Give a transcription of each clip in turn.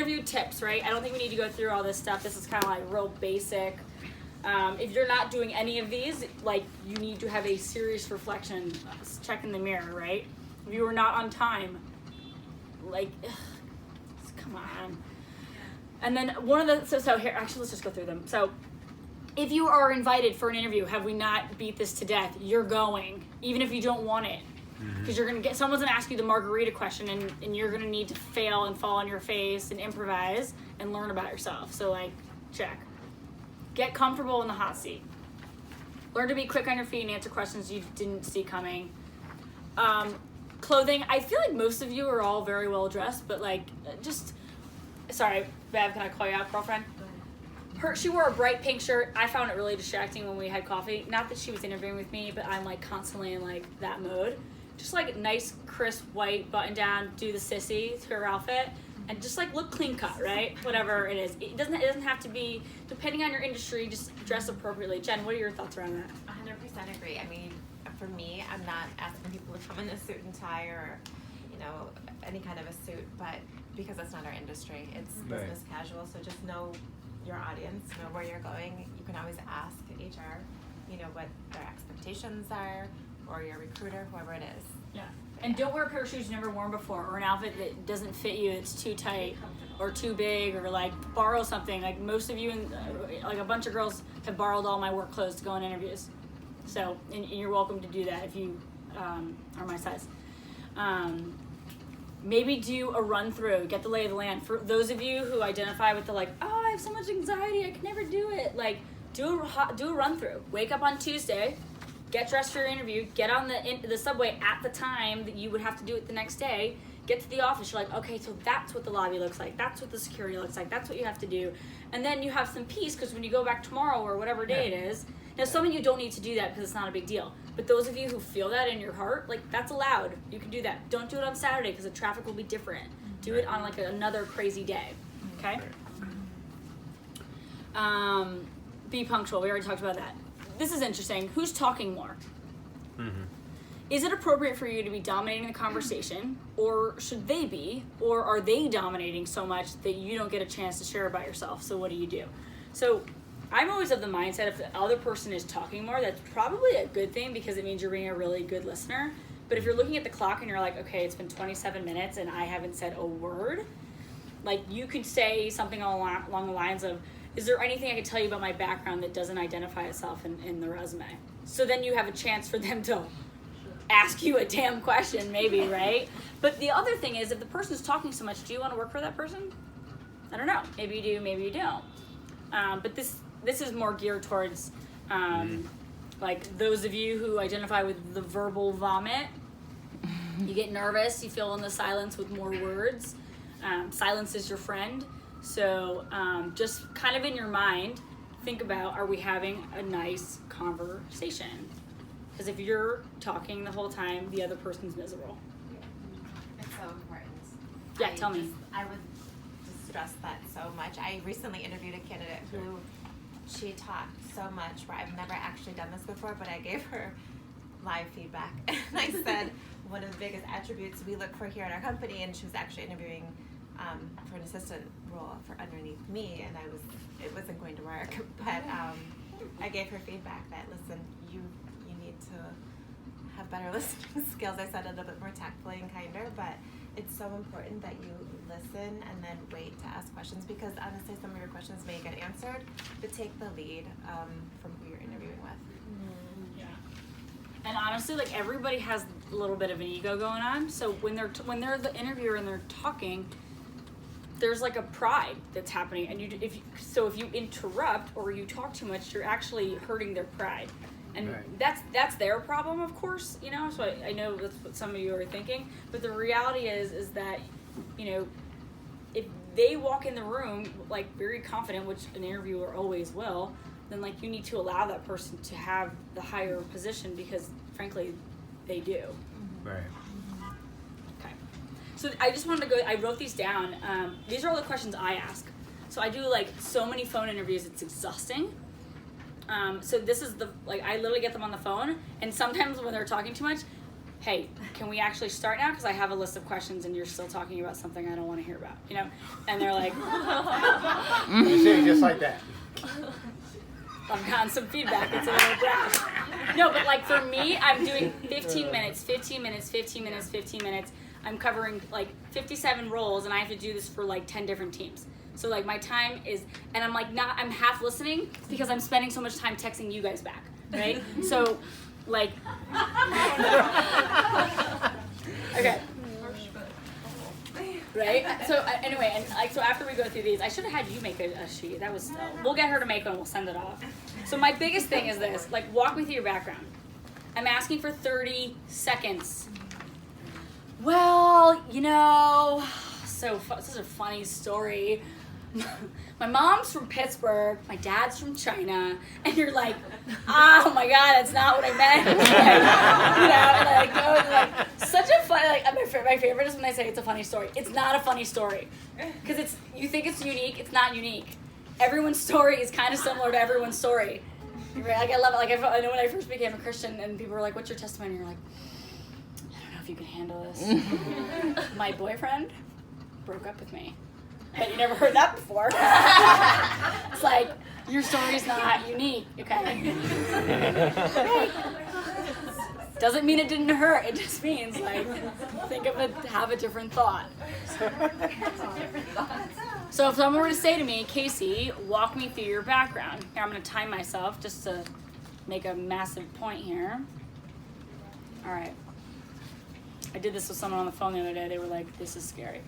interview tips, right? I don't think we need to go through all this stuff. This is kind of like real basic. If you're not doing any of these, like, you need to have a serious reflection, check in the mirror, right? If you are not on time, like, come on. And then one of the, so here, actually, let's just go through them. So if you are invited for an interview, have we not beat this to death? You're going, even if you don't want it. Because you're going to get, someone's going to ask you the margarita question, and you're going to need to fail and fall on your face and improvise and learn about yourself. So, like, check. Get comfortable in the hot seat. Learn to be quick on your feet and answer questions you didn't see coming. Clothing, I feel like most of you are all very well dressed, but like, just, sorry, Bev, can I call you out, girlfriend? She wore a bright pink shirt. I found it really distracting when we had coffee. Not that she was interviewing with me, but I'm like constantly in like that mode. Just like nice, crisp, white button down, do the sissy to her outfit. And just like look clean cut, right? Whatever it is. It doesn't have to be, depending on your industry, just dress appropriately. Jen, what are your thoughts around that? 100% agree. I mean, for me, I'm not asking people to come in a suit and tie or, you know, any kind of a suit, but because that's not our industry. It's business casual, so just know your audience, know where you're going. You can always ask HR, you know, what their expectations are, or your recruiter, whoever it is. Yeah. And don't wear a pair of shoes you've never worn before, or an outfit that doesn't fit you, it's too tight or too big, or like borrow something. Like most of you, like a bunch of girls have borrowed all my work clothes to go on interviews. So, and you're welcome to do that if you are my size. Maybe do a run through, get the lay of the land. For those of you who identify with the like, oh, I have so much anxiety, I can never do it. Like, do a run through. Wake up on Tuesday. Get dressed for your interview, get on the subway at the time that you would have to do it the next day, get to the office, you're like, okay, so that's what the lobby looks like, that's what the security looks like, that's what you have to do. And then you have some peace, because when you go back tomorrow or whatever day it is, now some of you don't need to do that because it's not a big deal, but those of you who feel that in your heart, like, that's allowed, you can do that. Don't do it on Saturday because the traffic will be different. Do it on like another crazy day, okay? Be punctual, we already talked about that. This is interesting. Who's talking more? Is it appropriate for you to be dominating the conversation, or should they be, or are they dominating so much that you don't get a chance to share about yourself? So what do you do? So I'm always of the mindset if the other person is talking more, that's probably a good thing because it means you're being a really good listener. But if you're looking at the clock and you're like, okay, it's been 27 minutes and I haven't said a word, like you could say something along the lines of, is there anything I could tell you about my background that doesn't identify itself in the resume? So then you have a chance for them to ask you a damn question, maybe, right? But the other thing is, if the person's talking so much, do you want to work for that person? I don't know. Maybe you do, maybe you don't. But this is more geared towards like those of you who identify with the verbal vomit. You get nervous, you fill in the silence with more words. Silence is your friend. So just kind of in your mind, think about, are we having a nice conversation? Because if you're talking the whole time, the other person's miserable. It's so important. Yeah, tell me. I would just stress that so much. I recently interviewed a candidate who, she talked so much where I've never actually done this before, but I gave her live feedback. And I said, one of the biggest attributes we look for here at our company, and she was actually interviewing for an assistant role for underneath me, and it wasn't going to work, but I gave her feedback that, listen, you need to have better listening skills. I said it a little bit more tactfully and kinder, but it's so important that you listen and then wait to ask questions, because honestly some of your questions may get answered, but take the lead from who you're interviewing with. Yeah. And honestly, like, everybody has a little bit of an ego going on, so when they're the interviewer and they're talking, there's like a pride that's happening, and if you interrupt or you talk too much, you're actually hurting their pride, and that's their problem, of course, you know. So I know that's what some of you are thinking, but the reality is that, you know, if they walk in the room like very confident, which an interviewer always will, then like you need to allow that person to have the higher position, because frankly they do. Right. So I just wanted to go, I wrote these down. These are all the questions I ask. So I do like so many phone interviews, it's exhausting. So this is I literally get them on the phone, and sometimes when they're talking too much, hey, can we actually start now? Because I have a list of questions and you're still talking about something I don't want to hear about, you know? And they're like, You say it just like that. I've gotten some feedback. It's a little brash. No, but like for me, I'm doing 15 minutes, 15 minutes, 15 minutes, 15 minutes. I'm covering like 57 roles, and I have to do this for like 10 different teams. So like my time is, and I'm like I'm half listening because I'm spending so much time texting you guys back, right? So like, okay. Right? So anyway, and like so after we go through these, I should have had you make a sheet. That was we'll get her to make one. We'll send it off. So my biggest thing is this: like, walk me through your background. I'm asking for 30 seconds. Well, you know, this is a funny story. My mom's from Pittsburgh, my dad's from China, and you're like, oh my God, that's not what I meant. Like, you know, and I go, like, such a funny, like, my favorite is when they say it's a funny story. It's not a funny story. Because you think it's unique, it's not unique. Everyone's story is kind of similar to everyone's story. Right? Like, I love it. Like, I know when I first became a Christian and people were like, what's your testimony? And you're like, I don't know if you can handle this. My boyfriend broke up with me. But you never heard that before. It's like, your story's not unique, okay? Doesn't mean it didn't hurt. It just means, like, think of it, have a different thought. So if someone were to say to me, Casey, walk me through your background. Here, I'm going to time myself just to make a massive point here. All right. I did this with someone on the phone the other day. They were like, this is scary.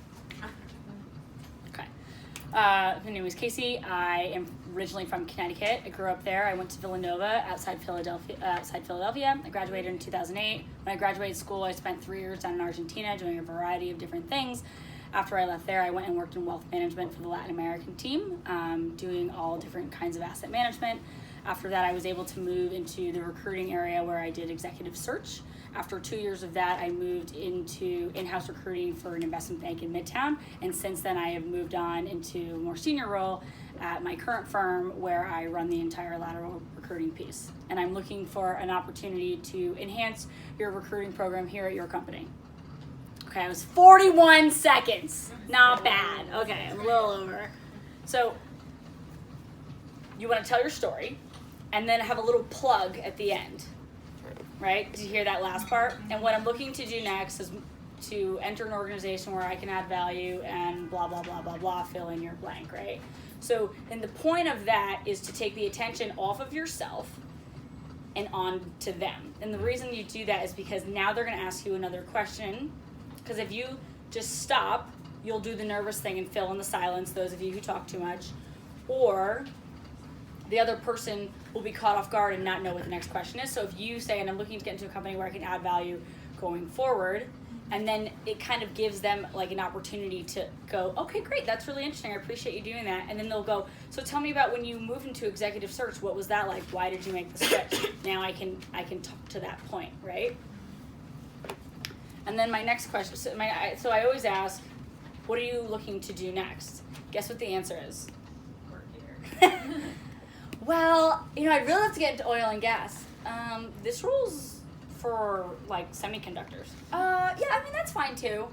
My name is Casey. I am originally from Connecticut. I grew up there. I went to Villanova outside Philadelphia. I graduated in 2008. When I graduated school, I spent 3 years down in Argentina doing a variety of different things. After I left there, I went and worked in wealth management for the Latin American team, doing all different kinds of asset management. After that, I was able to move into the recruiting area where I did executive search. After 2 years of that, I moved into in-house recruiting for an investment bank in Midtown. And since then, I have moved on into a more senior role at my current firm where I run the entire lateral recruiting piece. And I'm looking for an opportunity to enhance your recruiting program here at your company. Okay, it was 41 seconds. Not bad. Okay, I'm a little over. So you want to tell your story and then have a little plug at the end. Right? Did you hear that last part? And what I'm looking to do next is to enter an organization where I can add value and blah, blah, blah, blah, blah, fill in your blank, right? So, and the point of that is to take the attention off of yourself and on to them. And the reason you do that is because now they're going to ask you another question. Because if you just stop, you'll do the nervous thing and fill in the silence, those of you who talk too much. Or the other person will be caught off guard and not know what the next question is. So if you say, and I'm looking to get into a company where I can add value going forward, and then it kind of gives them like an opportunity to go, okay, great, that's really interesting. I appreciate you doing that. And then they'll go, so tell me about when you moved into executive search. What was that like? Why did you make the switch? Now I can talk to that point, right? And then my next question, so I always ask, what are you looking to do next? Guess what the answer is? Work here. Well, I'd really love to get into oil and gas. This rule's for, like, semiconductors. Yeah, I mean, that's fine, too.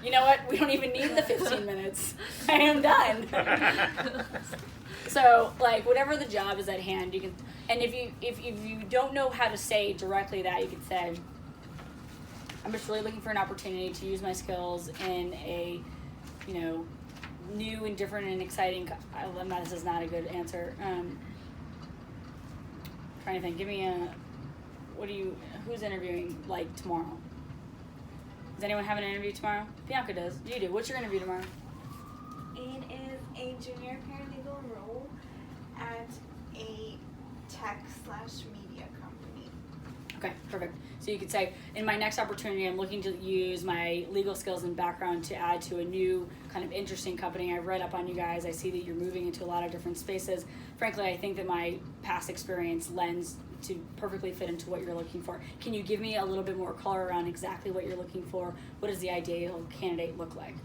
You know what? We don't even need the 15 minutes. I am done. So, like, whatever the job is at hand, you can, and if you don't know how to say directly that, you could say, I'm just really looking for an opportunity to use my skills in a, new and different and exciting. This is not a good answer. Trying to think. Give me who's interviewing like tomorrow? Does anyone have an interview tomorrow? Bianca does. You do. What's your interview tomorrow? It is a junior paralegal role at a tech/media company. Okay, perfect. So you could say, in my next opportunity, I'm looking to use my legal skills and background to add to a new kind of interesting company. I've read up on you guys. I see that you're moving into a lot of different spaces. Frankly, I think that my past experience lends to perfectly fit into what you're looking for. Can you give me a little bit more color around exactly what you're looking for? What does the ideal candidate look like?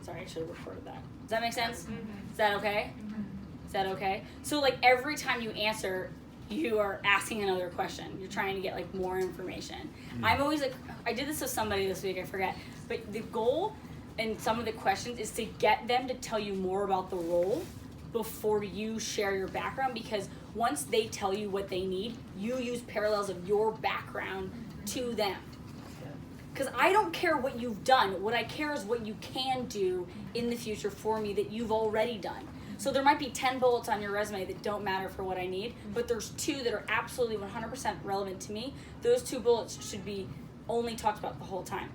Sorry, I should have recorded that. Does that make sense? Mm-hmm. Is that okay? Mm-hmm. Is that okay? So like every time you answer, you are asking another question. You're trying to get like more information. I'm always like, I did this with somebody this week, I forget, but the goal in some of the questions is to get them to tell you more about the role before you share your background, because once they tell you what they need, you use parallels of your background to them. Because I don't care what you've done. What I care is what you can do in the future for me that you've already done. So there might be 10 bullets on your resume that don't matter for what I need, but there's 2 that are absolutely 100% relevant to me. Those 2 bullets should be only talked about the whole time.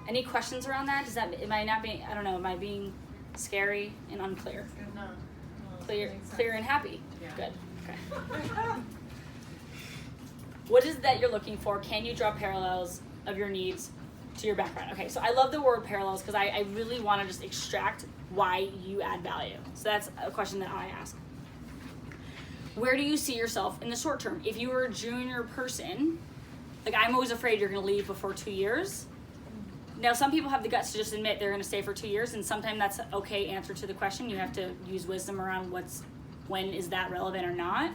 Any questions around that? Does that, am I not being, I don't know, am I being scary and unclear? No. Clear and happy? Yeah. Good, okay. What is it that you're looking for? Can you draw parallels of your needs to your background? Okay, so I love the word parallels because I really want to just extract why you add value. So that's a question that I ask. Where do you see yourself in the short term? If you were a junior person, like I'm always afraid you're gonna leave before 2 years. Now some people have the guts to just admit they're gonna stay for 2 years, and sometimes that's an okay answer to the question. You have to use wisdom around when is that relevant or not.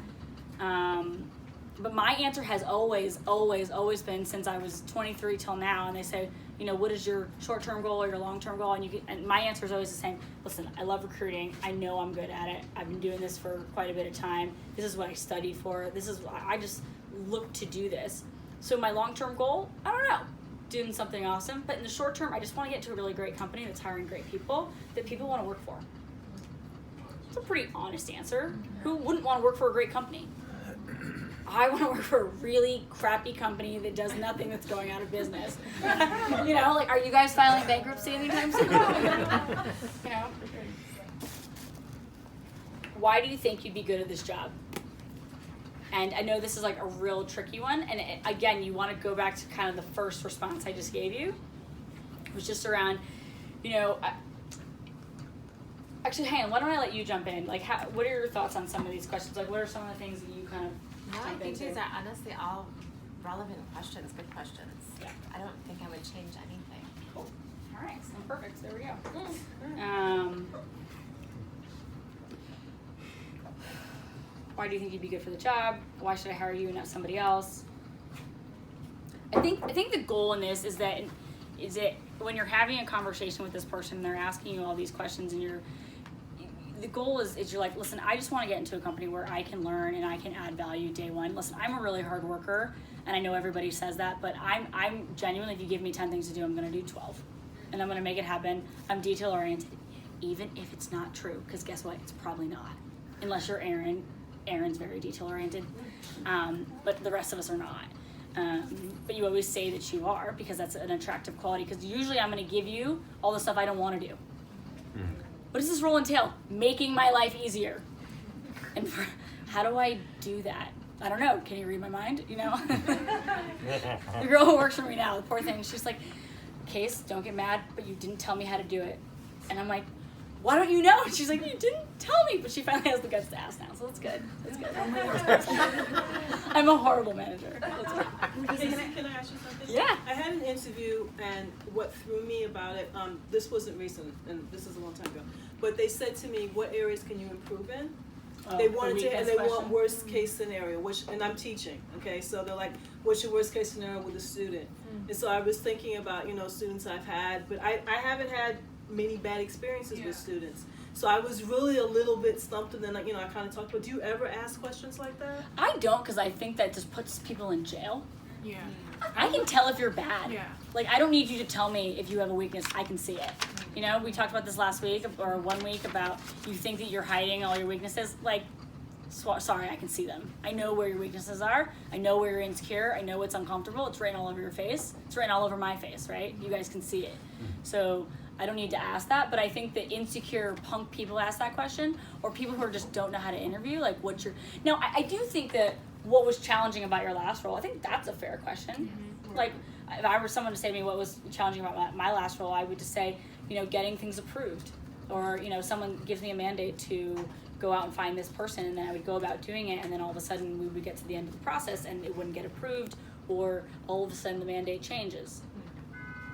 But my answer has always been, since I was 23 till now, and they say, you know, what is your short-term goal or your long-term goal? And my answer is always the same. Listen, I love recruiting. I know I'm good at it. I've been doing this for quite a bit of time. This is what I studied for. This is, I just look to do this. So my long-term goal, I don't know, doing something awesome. But in the short term, I just want to get to a really great company that's hiring great people that people want to work for. It's a pretty honest answer. Who wouldn't want to work for a great company? I want to work for a really crappy company that does nothing that's going out of business. You know, like, are you guys filing bankruptcy anytime soon? You know? Why do you think you'd be good at this job? And I know this is like a real tricky one. And again, you want to go back to kind of the first response I just gave you. It was just around, you know, actually, hang on, why don't I let you jump in? Like, what are your thoughts on some of these questions? Like, what are some of the things that you kind of No, I jump think into? these are honestly all relevant questions, good questions. Yeah. I don't think I would change anything. Cool. All right, so perfect. There we go. Why do you think you'd be good for the job? Why should I hire you and not somebody else? I think the goal in this is that when you're having a conversation with this person, they're asking you all these questions, and the goal is you're like, listen, I just want to get into a company where I can learn and I can add value day one. Listen, I'm a really hard worker, and I know everybody says that, but I'm genuinely, if you give me 10 things to do, I'm going to do 12, and I'm going to make it happen. I'm detail oriented, even if it's not true, because guess what? It's probably not, unless you're Aaron. Aaron's very detail oriented, but the rest of us are not. But you always say that you are, because that's an attractive quality, because usually I'm going to give you all the stuff I don't want to do. What does this role entail? Making my life easier. And how do I do that? I don't know. Can you read my mind? You know? The girl who works for me now, the poor thing, she's like, Case, don't get mad, but you didn't tell me how to do it. And I'm like, why don't you know? And she's like, you didn't tell me. But she finally has the guts to ask now, so that's good. That's good. I'm a horrible manager. That's good. Can I ask you something? Yeah. I had an interview, and what threw me about it, this wasn't recent, and this is a long time ago, but they said to me, what areas can you improve in? They wanted to, and they want worst case scenario, and I'm teaching, okay? So they're like, what's your worst case scenario with a student? And so I was thinking about, students I've had, but I haven't had many bad experiences with students. So I was really a little bit stumped, and then I kind of talked. But do you ever ask questions like that? I don't, because I think that just puts people in jail. Yeah. I can tell if you're bad. Yeah. Like, I don't need you to tell me if you have a weakness. I can see it. You know, we talked about this last week or 1 week about you think that you're hiding all your weaknesses. Like, sorry, I can see them. I know where your weaknesses are. I know where you're insecure. I know what's uncomfortable. It's written all over your face. It's written all over my face, right? You guys can see it. So I don't need to ask that, but I think that insecure punk people ask that question, or people who just don't know how to interview, like what's your... Now, I do think that what was challenging about your last role, I think that's a fair question. Like, if I were someone to say to me what was challenging about my last role, I would just say, getting things approved. Or, someone gives me a mandate to go out and find this person, and then I would go about doing it, and then all of a sudden we would get to the end of the process and it wouldn't get approved, or all of a sudden the mandate changes.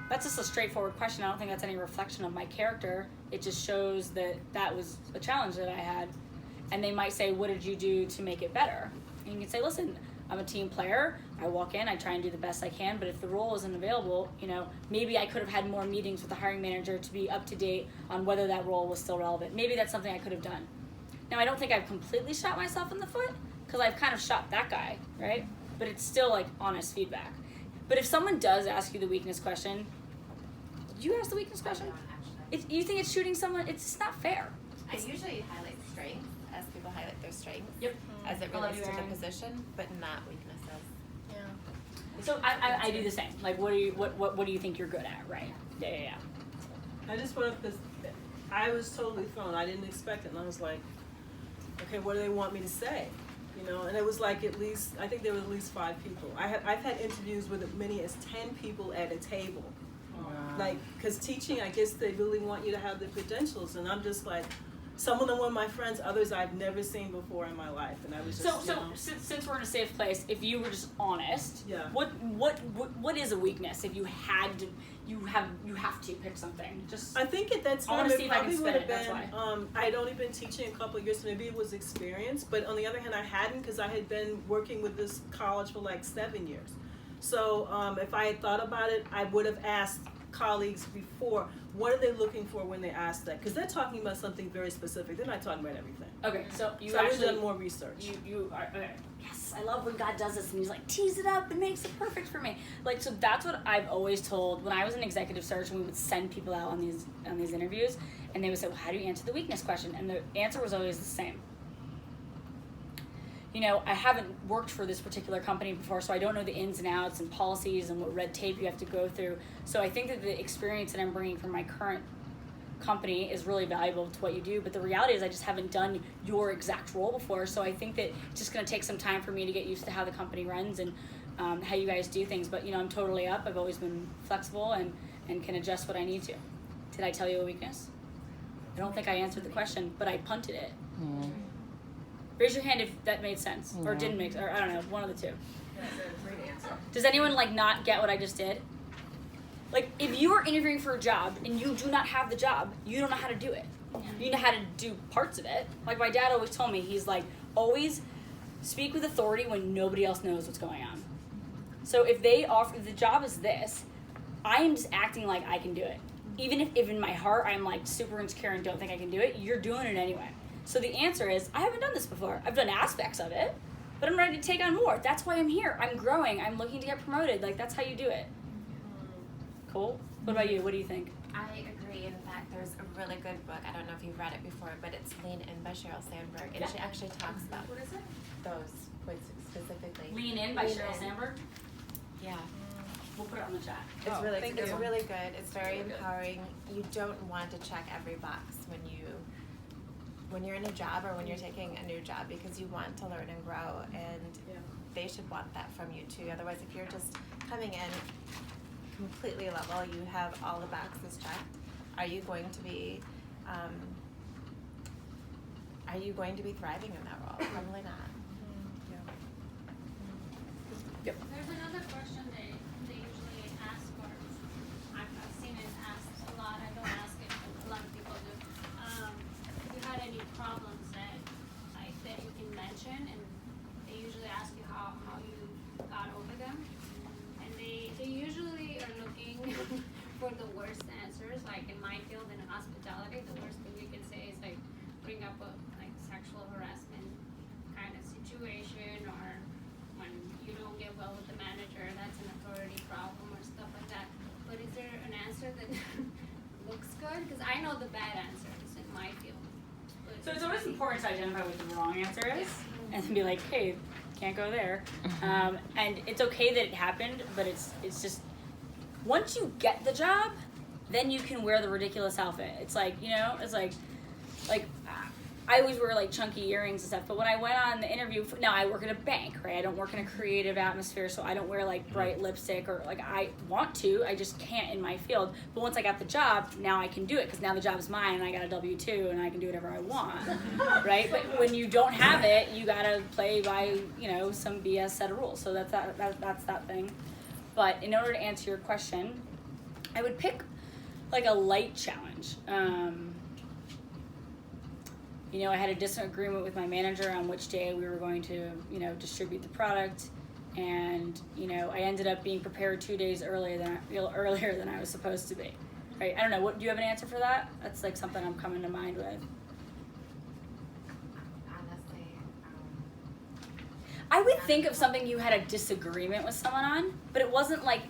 That's just a straightforward question. I don't think that's any reflection of my character. It just shows that that was a challenge that I had. And they might say, what did you do to make it better? And you can say, listen, I'm a team player. I walk in, I try and do the best I can, but if the role isn't available, you know, maybe I could have had more meetings with the hiring manager to be up to date on whether that role was still relevant. Maybe that's something I could have done. Now, I don't think I've completely shot myself in the foot, because I've kind of shot that guy, right? But it's still like honest feedback. But if someone does ask you the weakness question, did you ask the weakness question? You think it's shooting someone? It's not fair. I usually highlight strengths as people highlight their strengths. Yep. As it I love relates you, to the Erin. position, but not weaknesses. So I do the same. Like, what do you think you're good at, right? Yeah. I just went up this, I was totally thrown. I didn't expect it, and I was like, okay, what do they want me to say? You know, and it was like at least, I think there were at least 5 people. I've had interviews with as many as 10 people at a table. Like, because teaching, I guess they really want you to have the credentials, and I'm just like, some of them were my friends, others I've never seen before in my life, and I was just, So since we're in a safe place, if you were just honest, Yeah. what is a weakness? If you had to, you have to pick something. Just I think at that I wanna time see it if I can probably spin would have it, that's been, I'd only been teaching a couple of years, so maybe it was experience, but on the other hand, I hadn't, because I had been working with this college for like 7 years. So if I had thought about it, I would have asked colleagues before, what are they looking for when they ask that? Because they're talking about something very specific. They're not talking about everything. okay. So you So I would have actually done more research. you are okay. Yes, I love when God does this and He's like tease it up and makes it perfect for me. Like, so that's what I've always told when I was in executive search and we would send people out on these interviews, and they would say, well, how do you answer the weakness question? And the answer was always the same. You know, I haven't worked for this particular company before, so I don't know the ins and outs and policies and what red tape you have to go through. So I think that the experience that I'm bringing from my current company is really valuable to what you do. But the reality is I just haven't done your exact role before. So I think that it's just going to take some time for me to get used to how the company runs and how you guys do things. But, you know, I'm totally up. I've always been flexible and can adjust what I need to. Did I tell you a weakness? I don't think I answered the question, but I punted it. Raise your hand if that made sense, or didn't make, or I don't know, one of the two. That's a great answer. Does anyone like not get what I just did? Like, if you are interviewing for a job and you do not have the job, you don't know how to do it. You know how to do parts of it. Like my dad always told me, he's like, always speak with authority when nobody else knows what's going on. So if they offer, if the job is this, I am just acting like I can do it. Even if in my heart I'm like super insecure and don't think I can do it, you're doing it anyway. So the answer is, I haven't done this before. I've done aspects of it, but I'm ready to take on more. That's why I'm here. I'm growing. I'm looking to get promoted. Like, that's how you do it. Cool. What about you? What do you think? I agree. In fact, there's a really good book. I don't know if you've read it before, but it's Lean In by Sheryl Sandberg, and she actually talks about What is it? those points specifically. Lean In by Lean Sheryl In. Sandberg. Yeah. We'll put it on the chat. It's really thank it's you. really good. It's very Really good. empowering. You don't want to check every box when you're in a job or when you're taking a new job, because you want to learn and grow, and they should want that from you too. Otherwise, if you're just coming in completely level, you have all the boxes checked, are you going to be thriving in that role? Probably not. Yep. There's another question they usually ask for. I've seen it asked a lot. I don't ask it, but a lot of people do. If you had any problems that you can mention, and they usually ask you how you got over them, and they usually are looking for the worst answers. Like in my field, in hospitality, the worst thing you can say is like bring up a like sexual harassment kind of situation, or when you don't get well with the manager, that's an authority problem or stuff like that. But is there an answer that looks good? Because I know the bad answers in my field. But So it's always important to identify what the wrong answer is, and then be like, hey, can't go there. And it's okay that it happened, but it's just, once you get the job, then you can wear the ridiculous outfit. It's like, you know, it's like I always wear like chunky earrings and stuff, but when I went on the interview, now I work at a bank, right? I don't work in a creative atmosphere, so I don't wear like bright lipstick, or like I want to, I just can't in my field. But once I got the job, now I can do it, because now the job is mine and I got a W-2 and I can do whatever I want, right? But when you don't have it, you gotta play by, you know, some BS set of rules. So that's that thing. But in order to answer your question, I would pick like a light challenge. you know, I had a disagreement with my manager on which day we were going to, you know, distribute the product, and you know, I ended up being prepared 2 days earlier than I was supposed to be. Right? I don't know. What do you have an answer for that? That's like something I'm coming to mind with. Honestly, I would think of something you had a disagreement with someone on, but it wasn't like,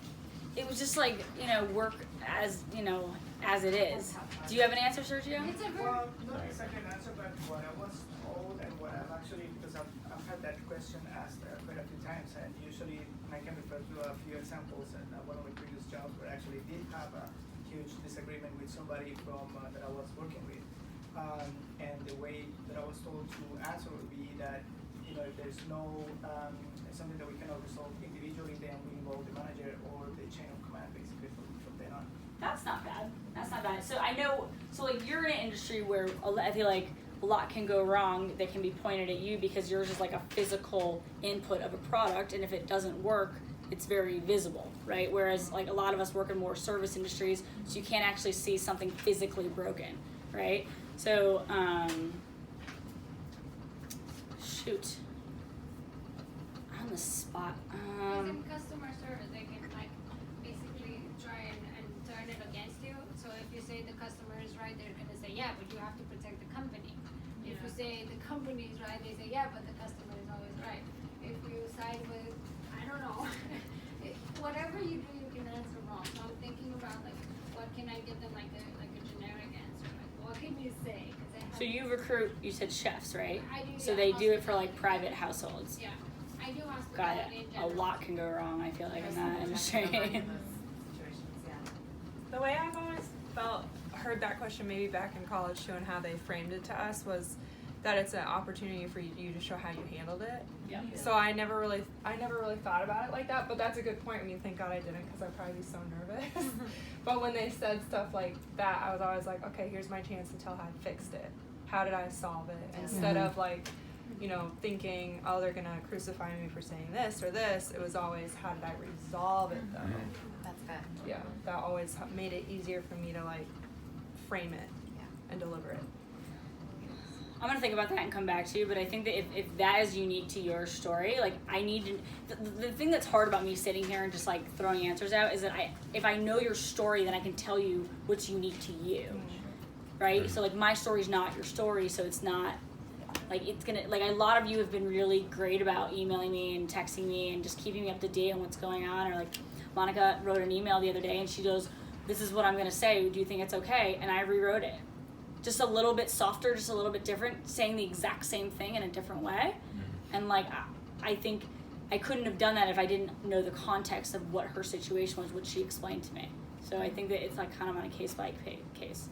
it was just like, you know, work as, you know, as it is. Do you have an answer, Sergio? It's a very Well, not exactly an answer, but what I was told and what I've actually, because I've had that question asked quite a few times, and usually I can refer to a few examples, and one of my previous jobs where I actually did have a huge disagreement with somebody from that I was working with, and the way that I was told to answer would be that, you know, if there's no something that we cannot resolve individually, then we involve the manager or the chain of command basically from then on. That's not bad. That's not bad. So I know, so like you're in an industry where I feel like a lot can go wrong that can be pointed at you because yours is like a physical input of a product, and if it doesn't work, it's very visible, right? Whereas like a lot of us work in more service industries, so you can't actually see something physically broken, right? So, shoot. On the spot. Because in customer service, they can like basically try and turn it against you. So if you say the customer is right, they're gonna say yeah, but you have to protect the company. If you say the company is right, they say yeah, but the customer is always right. If you side with, I don't know, whatever you do, you can answer wrong. So I'm thinking about like, what can I give them like a generic answer? Like, what can you say? 'Cause I have So you recruit, you said chefs, right? I do, So yeah, they do it for hospitality. like private households. Yeah, I do Got hospitality it. in A general. lot can go wrong, I feel like, in that industry. The way I've always heard that question maybe back in college too, and how they framed it to us was that it's an opportunity for you to show how you handled it. Yeah. So I never really thought about it like that, but that's a good point. I mean, thank God I didn't, because I'd probably be so nervous. But when they said stuff like that, I was always like, okay, here's my chance to tell how I fixed it. How did I solve it? Instead of like, you know, thinking, oh, they're gonna crucify me for saying this or this. It was always, how did I resolve it though? that's good. Yeah, that always made it easier for me to like frame it and deliver it. I'm gonna think about that and come back to you, but I think that if that is unique to your story, like I need to, the thing that's hard about me sitting here and just like throwing answers out is that if I know your story, then I can tell you what's unique to you, right? So like my story's not your story, so it's not, like it's gonna, like a lot of you have been really great about emailing me and texting me and just keeping me up to date on what's going on, or like Monica wrote an email the other day and she goes, this is what I'm gonna say, do you think it's okay? And I rewrote it. Just a little bit softer, just a little bit different, saying the exact same thing in a different way. And like, I think I couldn't have done that if I didn't know the context of what her situation was, what she explained to me. So I think that it's like kind of on a case by case.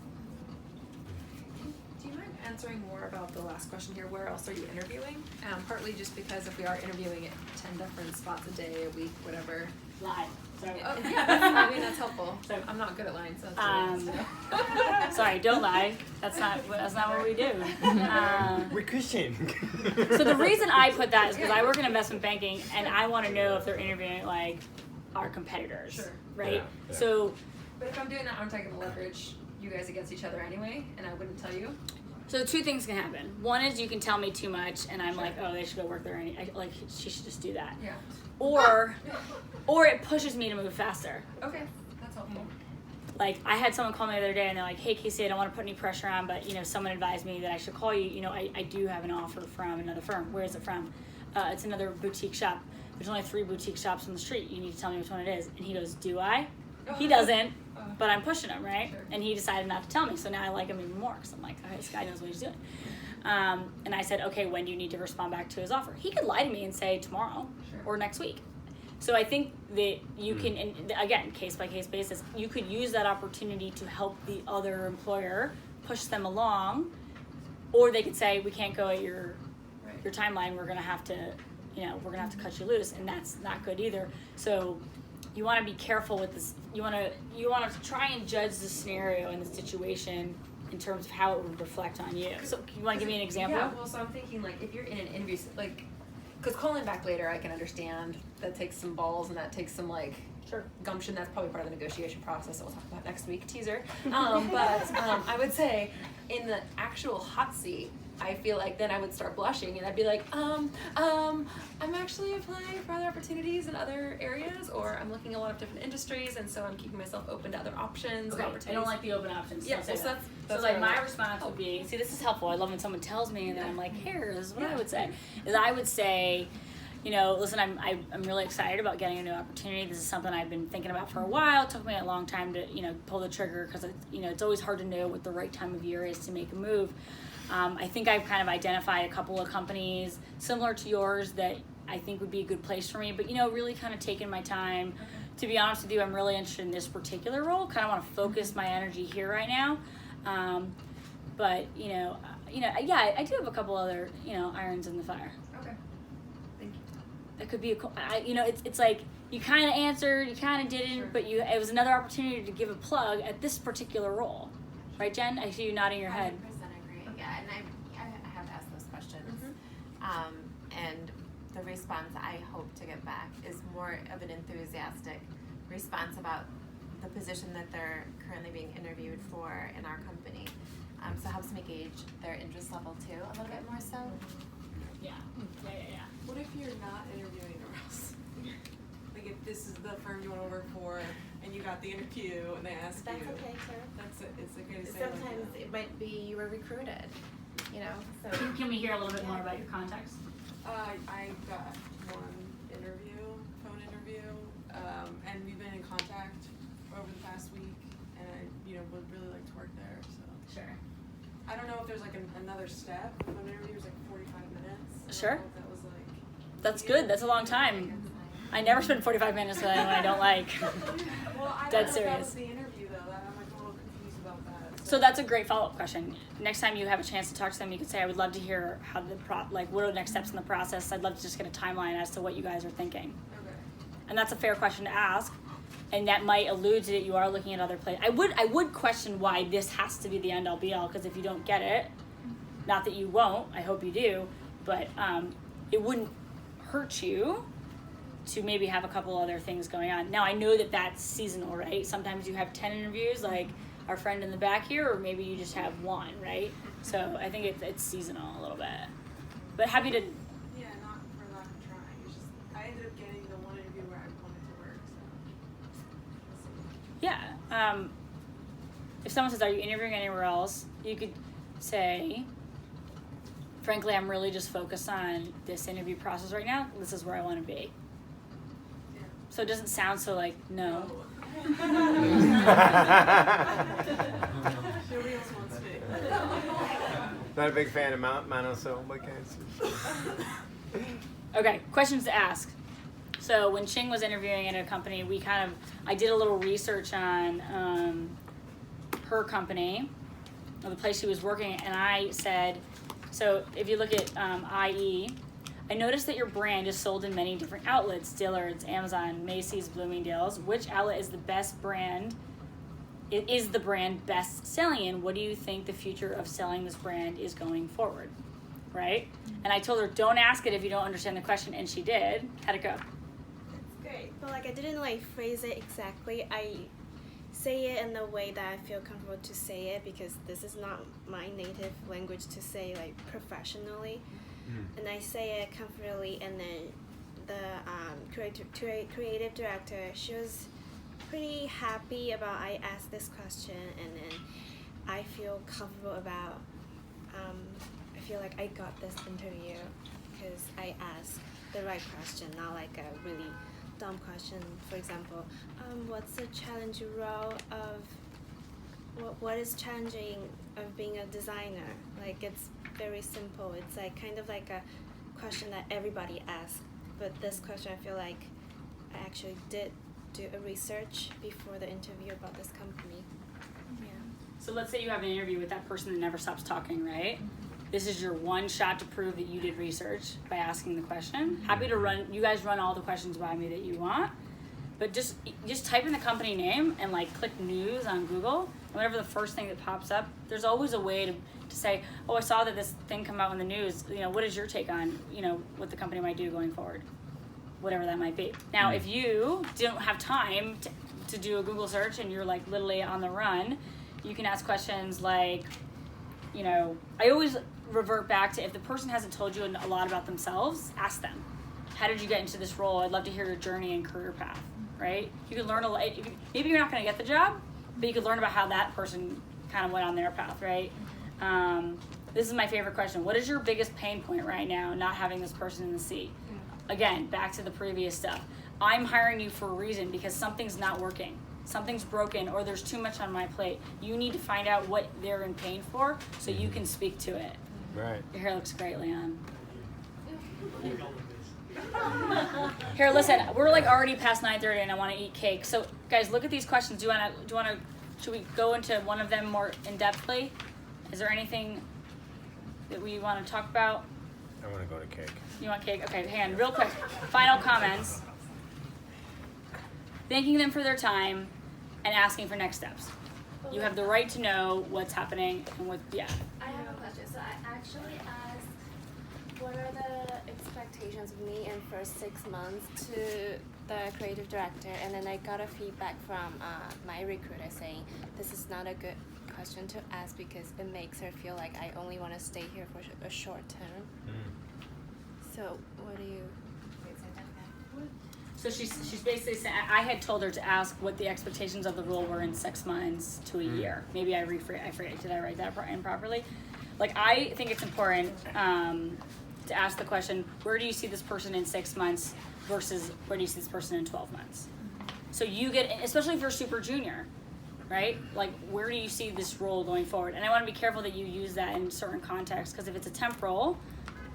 Do you mind answering more about the last question here? Where else are you interviewing? Partly just because if we are interviewing at 10 different spots a day, a week, whatever. Live. Sorry. Oh, yeah, I mean, that's helpful. So- I'm not good at lying, so that's really Sorry, don't lie. That's not what we do. We're Christian. So the reason I put that is because I work in investment banking and I want to know if they're interviewing like our competitors, Sure. right? Yeah, yeah. So But if I'm doing that, I'm taking the leverage you guys against each other anyway, and I wouldn't tell you. So two things can happen. One is you can tell me too much, and I'm like, oh, they should go work there. Like she should just do that. Yeah. Or it pushes me to move faster. Okay, that's helpful. Like I had someone call me the other day, and they're like, hey, Casey, I don't want to put any pressure on, but you know, someone advised me that I should call you. You know, I do have an offer from another firm. Where is it from? It's another boutique shop. There's only 3 boutique shops on the street. You need to tell me which one it is. And he goes, do I? He doesn't. But I'm pushing him, right? Sure. And he decided not to tell me, so now I like him even more because I'm like, okay, this guy knows what he's doing. And I said, okay, when do you need to respond back to his offer? He could lie to me and say tomorrow or next week. So I think that you can, and again, case by case basis, you could use that opportunity to help the other employer push them along, or they could say, we can't go at your timeline. We're gonna have to, you know, we're gonna have to cut you loose, and that's not good either. So you want to be careful with this. You want to try and judge the scenario and the situation in terms of how it would reflect on you. So you want to give me an example? Yeah, well, so I'm thinking like if you're in an interview, like, because calling back later, I can understand that takes some balls and that takes some like gumption. That's probably part of the negotiation process that we'll talk about next week. Teaser. But I would say in the actual hot seat, I feel like then I would start blushing and I'd be like, I'm actually applying for other opportunities in other areas, or I'm looking at a lot of different industries, and so I'm keeping myself open to other options and Okay, opportunities. I don't like the open options. Yeah, Don't say so that. that's So like what I my like. response would be, see, this is helpful. I love when someone tells me, and then I'm like, here, this is what I would say. Is I would say, you know, listen, I'm really excited about getting a new opportunity. This is something I've been thinking about for a while. It took me a long time to, you know, pull the trigger because, you know, it's always hard to know what the right time of year is to make a move. I think I've kind of identified a couple of companies similar to yours that I think would be a good place for me, but, you know, really kind of taking my time. To be honest with you, I'm really interested in this particular role. Kind of want to focus my energy here right now. But, yeah, I do have a couple other, you know, irons in the fire. Okay. Thank you. That could be it's like you kind of answered, you kind of didn't, Sure. but it was another opportunity to give a plug at this particular role. Right, Jen? I see you nodding your head. 100% agree. Yeah, and I have asked those questions. And the response I hope to get back is more of an enthusiastic response about the position that they're currently being interviewed for in our company. So it helps me gauge their interest level too, a little bit more so. Yeah. What if you're not interviewing anywhere else? Like if this is the firm you want to work for and you got the interview and they ask That's you. okay too. It's okay to say Sometimes like that. it might be you were recruited, you know, so. Can we hear a little bit more about your context? I got one phone interview, and we've been in contact over the past week, and I, would really like to work there, so. Sure. I don't know if there's like another step, an interview is like 45 minutes. I don't Sure. know if that was like. That's good. That's a long time. I never spend 45 minutes with anyone I don't like. Well, I Dead don't know if that serious. was the interview though, I'm like a little confused about that. So that's a great follow-up question. Next time you have a chance to talk to them, you could say, I would love to hear how what are the next steps in the process. I'd love to just get a timeline as to what you guys are thinking. Okay. And that's a fair question to ask. And that might allude to that you are looking at other places. I would question why this has to be the end all be all, because if you don't get it, not that you won't, I hope you do, but it wouldn't hurt you to maybe have a couple other things going on. Now I know that that's seasonal, right? Sometimes you have 10 interviews like our friend in the back here, or maybe you just have one, right? So I think it's seasonal a little bit. But happy to. Yeah, not for lack of trying. It's just I ended up getting the one interview where I wanted to work. So. Yeah. If someone says, are you interviewing anywhere else? You could say, frankly, I'm really just focused on this interview process right now. This is where I want to be. Yeah. So it doesn't sound so like, no. Nobody else wants me. Not a big fan of monosyllable answers. Okay, questions to ask. So when Ching was interviewing at a company, I did a little research on her company, or the place she was working, and I said, so if you look at IE, I noticed that your brand is sold in many different outlets, Dillard's, Amazon, Macy's, Bloomingdale's. Which outlet is the brand best selling in? What do you think the future of selling this brand is going forward? Right? And I told her, don't ask it if you don't understand the question, and she did. How'd it go? It's great, but like I didn't like phrase it exactly. I say it in the way that I feel comfortable to say it because this is not my native language to say like professionally. And I say it comfortably, and then the creative director, she was pretty happy about I asked this question, and then I feel comfortable about I feel like I got this interview because I asked the right question, not like a really dumb question. For example, what's the challenging role of what is challenging of being a designer? Like it's very simple. It's like kind of like a question that everybody asks. But this question, I feel like I actually did do a research before the interview about this company. Yeah. So let's say you have an interview with that person that never stops talking, right? This is your one shot to prove that you did research by asking the question. Happy to you guys run all the questions by me that you want. But just type in the company name and like click news on Google, and whatever the first thing that pops up, there's always a way to say, oh, I saw that this thing come out in the news. What is your take on, what the company might do going forward? Whatever that might be. Now, if you don't have time to do a Google search and you're like literally on the run, you can ask questions like, you know, I always revert back to if the person hasn't told you a lot about themselves, ask them. How did you get into this role? I'd love to hear your journey and career path, right? You could learn a lot. Maybe you're not going to get the job, but you could learn about how that person kind of went on their path, right? This is my favorite question. What is your biggest pain point right now, not having this person in the seat? Again, back to the previous stuff. I'm hiring you for a reason because something's not working. Something's broken or there's too much on my plate. You need to find out what they're in pain for so you can speak to it. Right. Your hair looks great, Leon. Here, listen, we're like already past 9:30 and I want to eat cake. So guys, look at these questions. Should we go into one of them more in-depthly? Is there anything that we want to talk about? I want to go to cake. You want cake? Okay, hang on, real quick. Final comments. Thanking them for their time and asking for next steps. You have the right to know what's happening and what, yeah. I have a question. So I actually asked what are the expectations of me in first 6 months to the creative director, and then I got a feedback from my recruiter saying this is not a good question to ask because it makes her feel like I only want to stay here for a short term. So what do you? So she's basically saying, I had told her to ask what the expectations of the role were in 6 months to a year. Maybe I forget, did I write that improperly? Like, I think it's important to ask the question, where do you see this person in 6 months versus where do you see this person in 12 months? So you get, especially if you're super junior, right? Like, where do you see this role going forward? And I want to be careful that you use that in certain contexts, because if it's a temp role,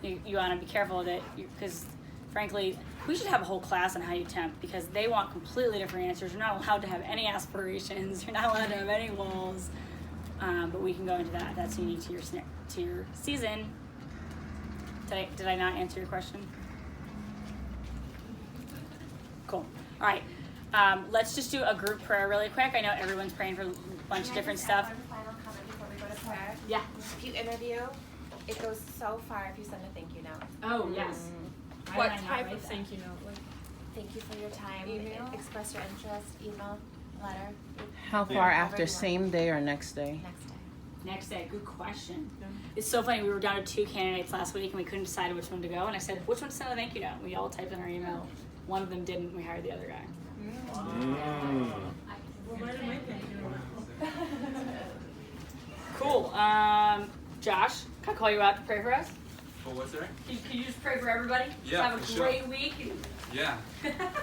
you want to be careful that, because frankly, we should have a whole class on how you temp, because they want completely different answers. You're not allowed to have any aspirations. You're not allowed to have any goals. But we can go into that. That's unique to your season. Did I not answer your question? Cool. All right. Let's just do a group prayer really quick. I know everyone's praying for a bunch of different stuff. One final comment before we go to prayer. Yeah. If you interview, it goes so far if you send a thank you note. Oh, yes. What type of thank you note? Like, Thank you for your time. Email? Express your interest. Email, letter. How far after, same day or next day? Next day. Next day. Good question. It's so funny. We were down to 2 candidates last week, and we couldn't decide which one to go. And I said, which one to send a thank you note? We all typed in our email. One of them didn't. We hired the other guy. Cool. Josh, can I call you out to pray for us? Oh, what's that? Can you just pray for everybody? Yeah, Have a for sure. great week. Yeah.